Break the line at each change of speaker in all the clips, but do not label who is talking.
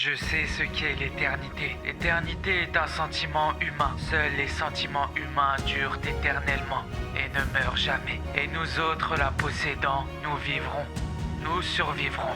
Je sais ce qu'est l'éternité. L'éternité est un sentiment humain. Seuls les sentiments humains durent éternellement et ne meurent jamais. Et nous autres la possédant, nous vivrons. Nous survivrons.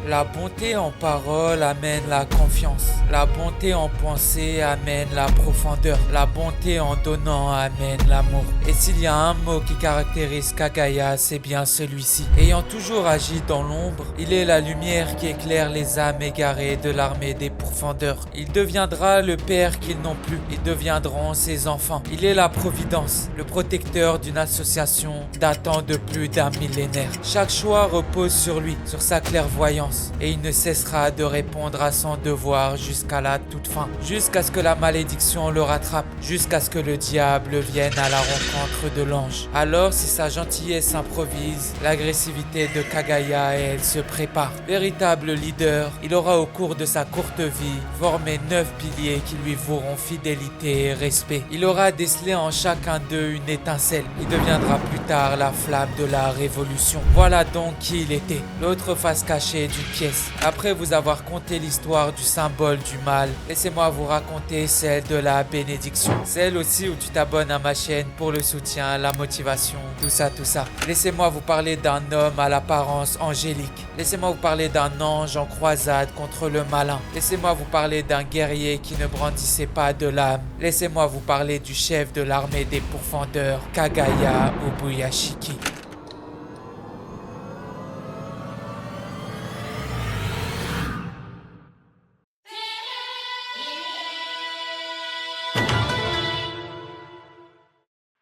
La bonté en parole amène la confiance. La bonté en pensée amène la profondeur. La bonté en donnant amène l'amour. Et s'il y a un mot qui caractérise Kagaya, c'est bien celui-ci. Ayant toujours agi dans l'ombre, il est la lumière qui éclaire les âmes égarées de l'armée des pourfendeurs. Il deviendra le père qu'ils n'ont plus. Ils deviendront ses enfants. Il est la providence, le protecteur d'une association datant de plus d'un millénaire. Chaque choix repose sur lui, sur sa clairvoyance. Et il ne cessera de répondre à son devoir jusqu'à la toute fin, jusqu'à ce que la malédiction le rattrape, jusqu'à ce que le diable vienne à la rencontre de l'ange. Alors, si sa gentillesse improvise, l'agressivité de Kagaya, elle se prépare. Véritable leader, il aura au cours de sa courte vie formé 9 piliers qui lui voueront fidélité et respect. Il aura décelé en chacun d'eux une étincelle qui deviendra plus tard la flamme de la révolution. Voilà donc qui il était, l'autre face cachée d'une pièce. Après vous avoir conté l'histoire du symbole du mal, laissez-moi vous raconter celle de la bénédiction. Celle aussi où tu t'abonnes à ma chaîne pour le soutien, la motivation, tout ça. Laissez-moi vous parler d'un homme à l'apparence angélique. Laissez-moi vous parler d'un ange en croisade contre le malin. Laissez-moi vous parler d'un guerrier qui ne brandissait pas de lame. Laissez-moi vous parler du chef de l'armée des pourfendeurs, Kagaya Ubuyashiki.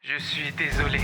Je suis désolé.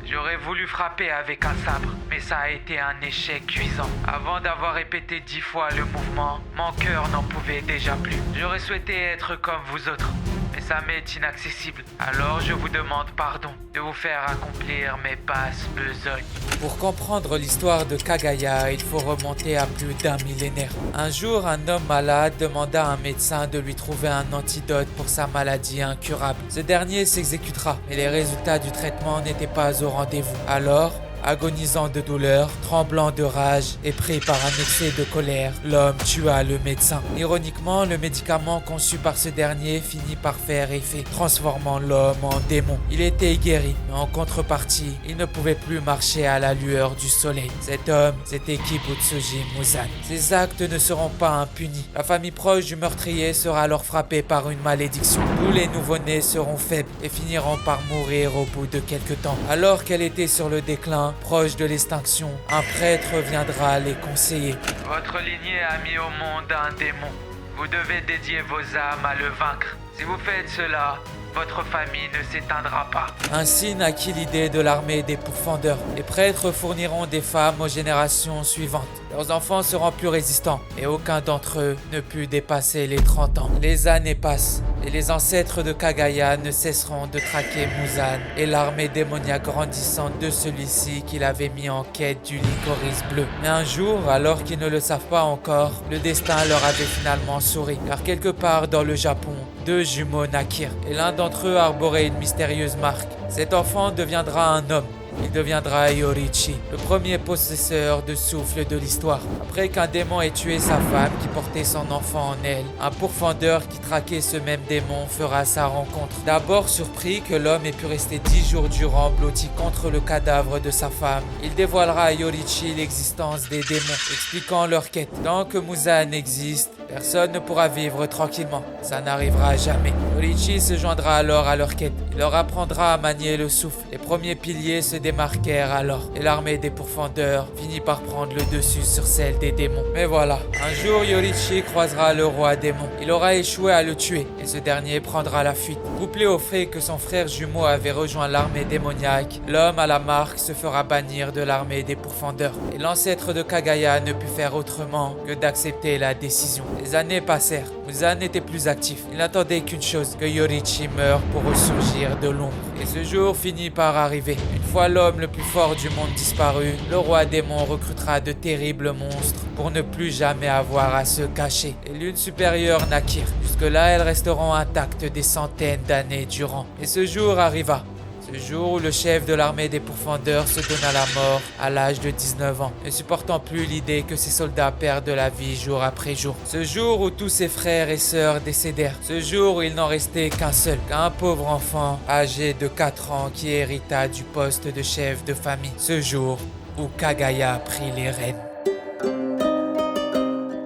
J'aurais voulu frapper avec un sabre, mais ça a été un échec cuisant. Avant d'avoir répété 10 fois le mouvement, mon cœur n'en pouvait déjà plus. J'aurais souhaité être comme vous autres, mais ça m'est inaccessible. Alors je vous demande pardon de vous faire accomplir mes basses besognes.
Pour comprendre l'histoire de Kagaya, il faut remonter à plus d'un millénaire. Un jour, un homme malade demanda à un médecin de lui trouver un antidote pour sa maladie incurable. Ce dernier s'exécutera, mais les résultats du traitement n'étaient pas au rendez-vous. Alors, agonisant de douleur, tremblant de rage et pris par un excès de colère, l'homme tua le médecin. Ironiquement, le médicament conçu par ce dernier finit par faire effet, transformant l'homme en démon. Il était guéri, mais en contrepartie, il ne pouvait plus marcher à la lueur du soleil. Cet homme, c'était Kibutsuji Muzan. Ses actes ne seront pas impunis. La famille proche du meurtrier sera alors frappée par une malédiction. Tous les nouveau-nés seront faibles et finiront par mourir au bout de quelques temps. Alors qu'elle était sur le déclin, proche de l'extinction, un prêtre viendra les conseiller.
Votre lignée a mis au monde un démon. Vous devez dédier vos âmes à le vaincre. Si vous faites cela, votre famille ne s'éteindra pas.
Ainsi naquit l'idée de l'armée des pourfendeurs. Les prêtres fourniront des femmes aux générations suivantes. Leurs enfants seront plus résistants et aucun d'entre eux ne put dépasser les 30 ans. Les années passent et les ancêtres de Kagaya ne cesseront de traquer Muzan et l'armée démoniaque grandissante de celui-ci qu'il avait mis en quête du licorice bleu. Mais un jour, alors qu'ils ne le savent pas encore, le destin leur avait finalement souri, car quelque part dans le Japon, 2 jumeaux naquirent et l'un d'entre eux arborait une mystérieuse marque. Cet enfant deviendra un homme. Il deviendra Yorichi, le premier possesseur de souffle de l'histoire. Après qu'un démon ait tué sa femme qui portait son enfant en elle, un pourfendeur qui traquait ce même démon fera sa rencontre. D'abord surpris que l'homme ait pu rester 10 jours durant blotti contre le cadavre de sa femme, il dévoilera à Yorichi l'existence des démons, expliquant leur quête. Tant que Muzan existe, personne ne pourra vivre tranquillement. Ça n'arrivera jamais. Yorichi se joindra alors à leur quête. Il leur apprendra à manier le souffle. Les premiers piliers se démarquèrent alors et l'armée des pourfendeurs finit par prendre le dessus sur celle des démons. Mais voilà, un jour Yorichi croisera le roi démon. Il aura échoué à le tuer et ce dernier prendra la fuite. Couplé au fait que son frère jumeau avait rejoint l'armée démoniaque, l'homme à la marque se fera bannir de l'armée des pourfendeurs. Et l'ancêtre de Kagaya ne put faire autrement que d'accepter la décision. Les années passèrent. Muzan n'était plus actif. Il n'attendait qu'une chose, que Yorichi meure pour ressurgir de l'ombre. Et ce jour finit par arriver. Une fois l'homme le plus fort du monde disparu, le roi démon recrutera de terribles monstres pour ne plus jamais avoir à se cacher. Les lunes supérieures naquirent. Jusque-là, elles resteront intactes des centaines d'années durant. Et ce jour arriva. Ce jour où le chef de l'armée des pourfendeurs se donna la mort à l'âge de 19 ans, ne supportant plus l'idée que ses soldats perdent de la vie jour après jour. Ce jour où tous ses frères et sœurs décédèrent. Ce jour où il n'en restait qu'un seul, qu'un pauvre enfant âgé de 4 ans qui hérita du poste de chef de famille. Ce jour où Kagaya prit les rênes.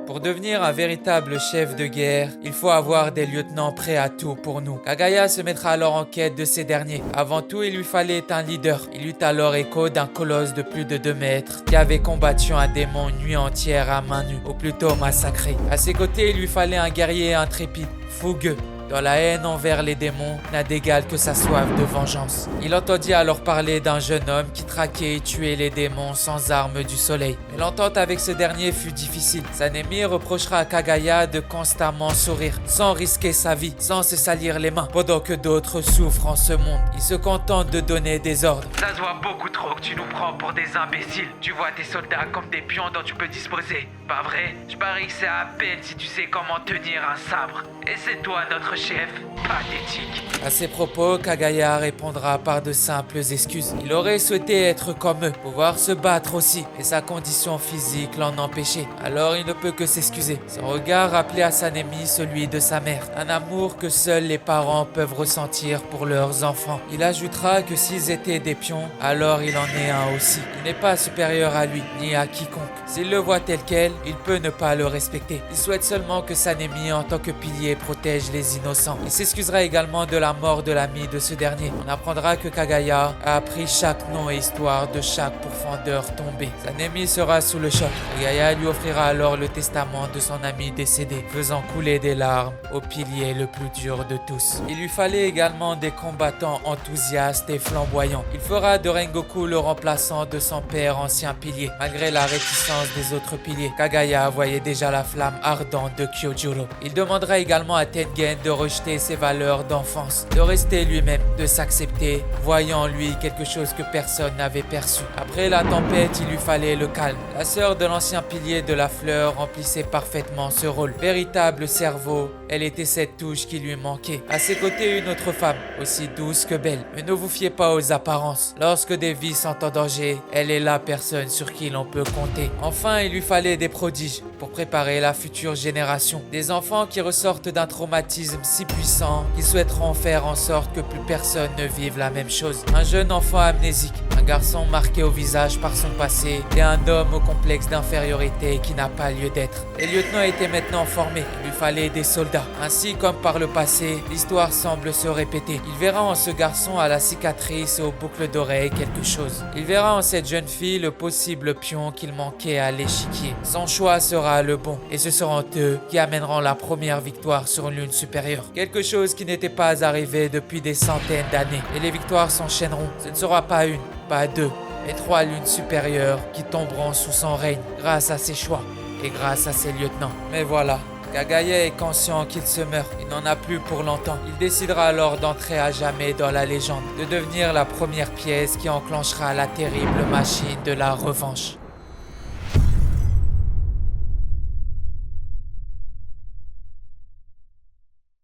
Pour devenir un véritable chef de guerre, il faut avoir des lieutenants prêts à tout pour nous. Kagaya se mettra alors en quête de ces derniers. Avant tout, il lui fallait un leader. Il eut alors écho d'un colosse de plus de 2 mètres qui avait combattu un démon une nuit entière à main nue, ou plutôt massacré. À ses côtés, il lui fallait un guerrier intrépide, fougueux, dont la haine envers les démons n'a d'égal que sa soif de vengeance. Il entendit alors parler d'un jeune homme qui traquait et tuait les démons sans armes du soleil. Mais l'entente avec ce dernier fut difficile. Sanemi reprochera à Kagaya de constamment sourire, sans risquer sa vie, sans se salir les mains, pendant que d'autres souffrent en ce monde. Il se contente de donner des ordres.
Ça se voit beaucoup trop que tu nous prends pour des imbéciles. Tu vois tes soldats comme des pions dont tu peux disposer. Pas vrai? Je parie que c'est à peine si tu sais comment tenir un sabre. Et c'est toi notre chef. Pathétique.
À ces propos, Kagaya répondra par de simples excuses. Il aurait souhaité être comme eux, pouvoir se battre aussi, mais sa condition physique l'en empêchait. Alors il ne peut que s'excuser. Son regard rappelait à Sanemi celui de sa mère, un amour que seuls les parents peuvent ressentir pour leurs enfants. Il ajoutera que s'ils étaient des pions, alors il en est un aussi. Il n'est pas supérieur à lui, ni à quiconque. S'il le voit tel quel, il peut ne pas le respecter. Il souhaite seulement que Sanemi, en tant que pilier, protège les innocents. Il s'excusera également de la mort de l'ami de ce dernier. On apprendra que Kagaya a appris chaque nom et histoire de chaque pourfendeur tombé. Sanemi sera sous le choc. Kagaya lui offrira alors le testament de son ami décédé, faisant couler des larmes au pilier le plus dur de tous. Il lui fallait également des combattants enthousiastes et flamboyants. Il fera de Rengoku le remplaçant de son père ancien pilier. Malgré la réticence des autres piliers, Kagaya voyait déjà la flamme ardente de Kyojuro. Il demandera également à Tengen de rejeter ses valeurs d'enfance, de rester lui-même, de s'accepter, voyant en lui quelque chose que personne n'avait perçu. Après la tempête, il lui fallait le calme. La sœur de l'ancien pilier de la fleur remplissait parfaitement ce rôle. Véritable cerveau, elle était cette touche qui lui manquait. À ses côtés, une autre femme, aussi douce que belle. Mais ne vous fiez pas aux apparences. Lorsque des vies sont en danger, elle est la personne sur qui l'on peut compter. Enfin, il lui fallait des prodiges pour préparer la future génération. Des enfants qui ressortent d'un traumatisme si puissant qu'ils souhaiteront faire en sorte que plus personne ne vive la même chose. Un jeune enfant amnésique, un garçon marqué au visage par son passé et un homme au complexe d'infériorité qui n'a pas lieu d'être. Les lieutenants étaient maintenant formés. Il lui fallait des soldats. Ainsi comme par le passé, l'histoire semble se répéter. Il verra en ce garçon à la cicatrice et aux boucles d'oreilles quelque chose. Il verra en cette jeune fille le possible pion qu'il manquait à l'échiquier. Son choix sera le bon et ce seront eux qui amèneront la première victoire sur une lune supérieure. Quelque chose qui n'était pas arrivé depuis des centaines d'années. Et les victoires s'enchaîneront. Ce ne sera pas une, pas deux, mais 3 lunes supérieures qui tomberont sous son règne grâce à ses choix et grâce à ses lieutenants. Mais voilà, Kagaya est conscient qu'il se meurt. Il n'en a plus pour longtemps. Il décidera alors d'entrer à jamais dans la légende, de devenir la première pièce qui enclenchera la terrible machine de la revanche.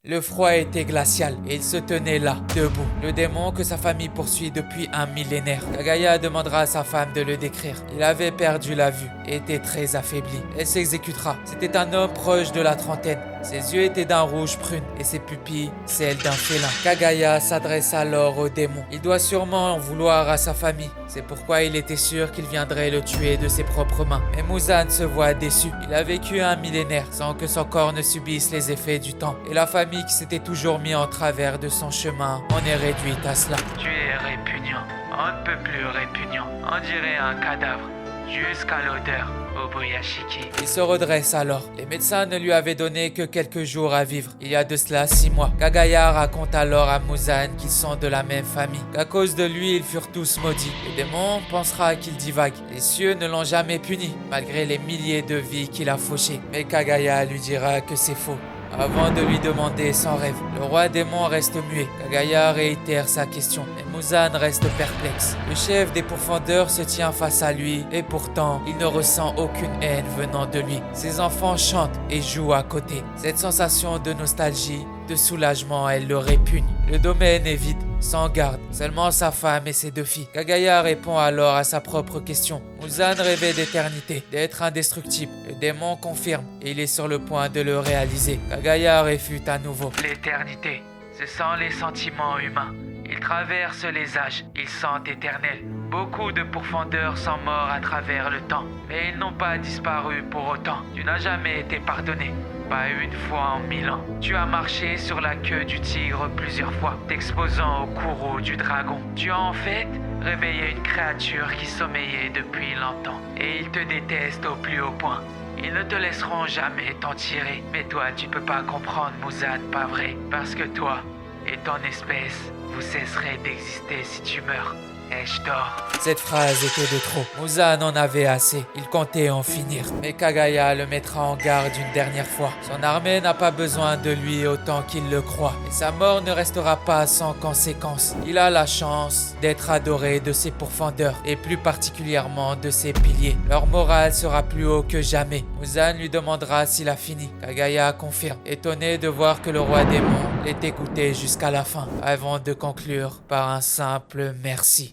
Le froid était glacial et il se tenait là, debout. Le démon que sa famille poursuit depuis un millénaire. Kagaya demandera à sa femme de le décrire. Il avait perdu la vue et était très affaibli. Elle s'exécutera. C'était un homme proche de la trentaine. Ses yeux étaient d'un rouge prune et ses pupilles celles d'un félin. Kagaya s'adresse alors au démon. Il doit sûrement en vouloir à sa famille. C'est pourquoi il était sûr qu'il viendrait le tuer de ses propres mains. Mais Muzan se voit déçu. Il a vécu un millénaire sans que son corps ne subisse les effets du temps. Et la famille qui s'était toujours mis en travers de son chemin en est réduite à cela.
Tu es répugnant. On ne peut plus répugnant. On dirait un cadavre. Jusqu'à l'odeur. Obuyashiki.
Il se redresse alors. Les médecins ne lui avaient donné que quelques jours à vivre. Il y a de cela 6 mois. Kagaya raconte alors à Muzan qu'ils sont de la même famille. Qu'à cause de lui, ils furent tous maudits. Le démon pensera qu'il divague. Les cieux ne l'ont jamais puni, malgré les milliers de vies qu'il a fauchées. Mais Kagaya lui dira que c'est faux. Avant de lui demander son rêve, le roi démon reste muet. Kagaya réitère sa question, mais Muzan reste perplexe. Le chef des pourfendeurs se tient face à lui et pourtant, il ne ressent aucune haine venant de lui. Ses enfants chantent et jouent à côté. Cette sensation de nostalgie, de soulagement, elle le répugne. Le domaine est vide. sans garde, seulement sa femme et ses 2 filles. Kagaya répond alors à sa propre question. Muzan rêvait d'éternité, d'être indestructible. Le démon confirme et il est sur le point de le réaliser. Kagaya réfute à nouveau.
L'éternité, ce sont les sentiments humains. Ils traversent les âges, ils sont éternels. Beaucoup de pourfendeurs sont morts à travers le temps, mais ils n'ont pas disparu pour autant. Tu n'as jamais été pardonné, pas une fois en 1000 ans. Tu as marché sur la queue du tigre plusieurs fois, t'exposant au courroux du dragon. Tu as en fait réveillé une créature qui sommeillait depuis longtemps, et ils te détestent au plus haut point. Ils ne te laisseront jamais t'en tirer, mais toi tu peux pas comprendre, Muzan, pas vrai, parce que toi et ton espèce, vous cesserez d'exister si tu meurs. Eshtor.
Cette phrase était de trop. Muzan en avait assez. Il comptait en finir. Mais Kagaya le mettra en garde une dernière fois. Son armée n'a pas besoin de lui autant qu'il le croit. Et sa mort ne restera pas sans conséquence. Il a la chance d'être adoré de ses pourfendeurs et plus particulièrement de ses piliers. Leur morale sera plus haut que jamais. Muzan lui demandera s'il a fini. Kagaya confirme, étonné de voir que le roi démon l'ait écouté jusqu'à la fin, avant de conclure par un simple merci.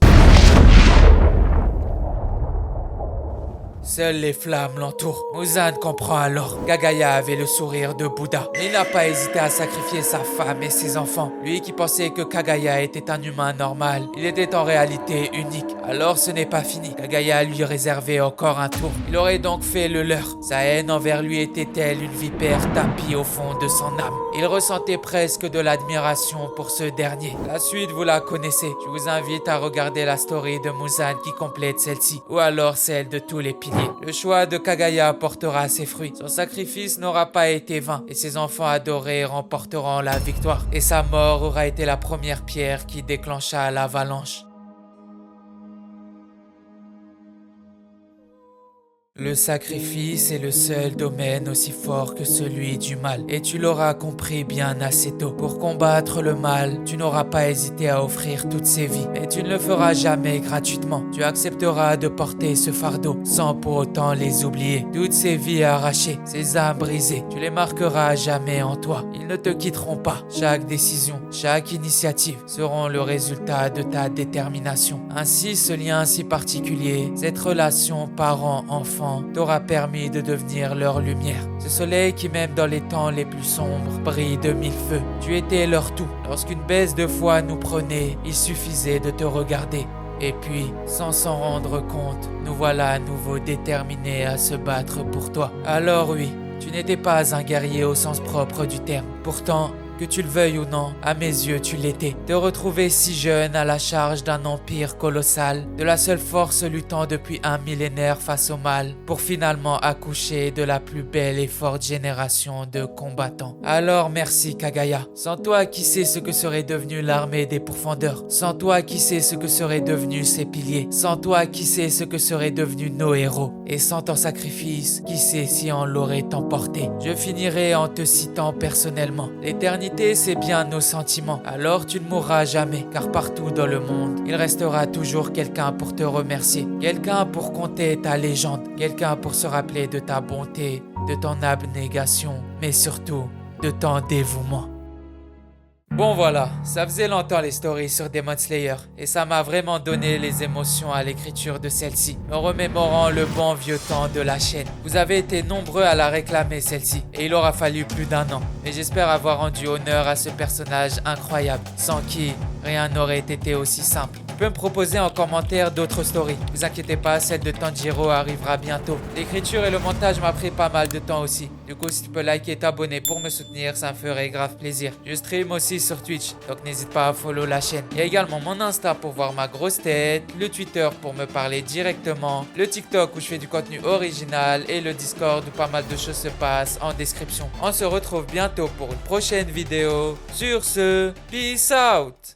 Seules les flammes l'entourent. Muzan comprend alors. Kagaya avait le sourire de Bouddha. Il n'a pas hésité à sacrifier sa femme et ses enfants. Lui qui pensait que Kagaya était un humain normal, il était en réalité unique. Alors ce n'est pas fini. Kagaya lui réservait encore un tour. Il aurait donc fait le leur. Sa haine envers lui était telle une vipère tapie au fond de son âme. Il ressentait presque de l'admiration pour ce dernier. La suite, vous la connaissez. Je vous invite à regarder la story de Muzan qui complète celle-ci, ou alors celle de tous les piliers. Le choix de Kagaya portera ses fruits. Son sacrifice n'aura pas été vain et ses enfants adorés remporteront la victoire. Et sa mort aura été la première pierre qui déclencha l'avalanche. Le sacrifice est le seul domaine aussi fort que celui du mal. Et tu l'auras compris bien assez tôt. Pour combattre le mal, tu n'auras pas hésité à offrir toutes ces vies. Mais tu ne le feras jamais gratuitement. Tu accepteras de porter ce fardeau sans pour autant les oublier. Toutes ces vies arrachées, ces âmes brisées, tu les marqueras à jamais en toi. Ils ne te quitteront pas. Chaque décision, chaque initiative seront le résultat de ta détermination. Ainsi, ce lien si particulier, cette relation parent-enfant, t'aura permis de devenir leur lumière. Ce soleil qui même dans les temps les plus sombres brille de 1000 feux. Tu étais leur tout. Lorsqu'une baisse de foi nous prenait, il suffisait de te regarder. Et puis, sans s'en rendre compte, nous voilà à nouveau déterminés à se battre pour toi. Alors oui, tu n'étais pas un guerrier au sens propre du terme. Pourtant, que tu le veuilles ou non, à mes yeux tu l'étais. Te retrouver si jeune à la charge d'un empire colossal, de la seule force luttant depuis un millénaire face au mal, pour finalement accoucher de la plus belle et forte génération de combattants. Alors merci Kagaya. Sans toi, qui sait ce que serait devenue l'armée des pourfendeurs? Sans toi, qui sait ce que seraient devenus ses piliers? Sans toi, qui sait ce que seraient devenus nos héros? Et sans ton sacrifice, qui sait si on l'aurait emporté? Je finirai en te citant personnellement. L'éternité, c'est bien nos sentiments. Alors tu ne mourras jamais, car partout dans le monde, il restera toujours quelqu'un pour te remercier, quelqu'un pour compter ta légende, quelqu'un pour se rappeler de ta bonté, de ton abnégation, mais surtout de ton dévouement. Bon voilà, ça faisait longtemps les stories sur Demon Slayer et ça m'a vraiment donné les émotions à l'écriture de celle-ci, me remémorant le bon vieux temps de la chaîne. Vous avez été nombreux à la réclamer celle-ci et il aura fallu plus d'1 an. Mais j'espère avoir rendu honneur à ce personnage incroyable, sans qui rien n'aurait été aussi simple. Tu peux me proposer en commentaire d'autres stories. Vous inquiétez pas, celle de Tanjiro arrivera bientôt. L'écriture et le montage m'a pris pas mal de temps aussi. Du coup, si tu peux liker et t'abonner pour me soutenir, ça me ferait grave plaisir. Je stream aussi sur Twitch, donc n'hésite pas à follow la chaîne. Il y a également mon Insta pour voir ma grosse tête, le Twitter pour me parler directement, le TikTok où je fais du contenu original et le Discord où pas mal de choses se passent en description. On se retrouve bientôt pour une prochaine vidéo. Sur ce, peace out!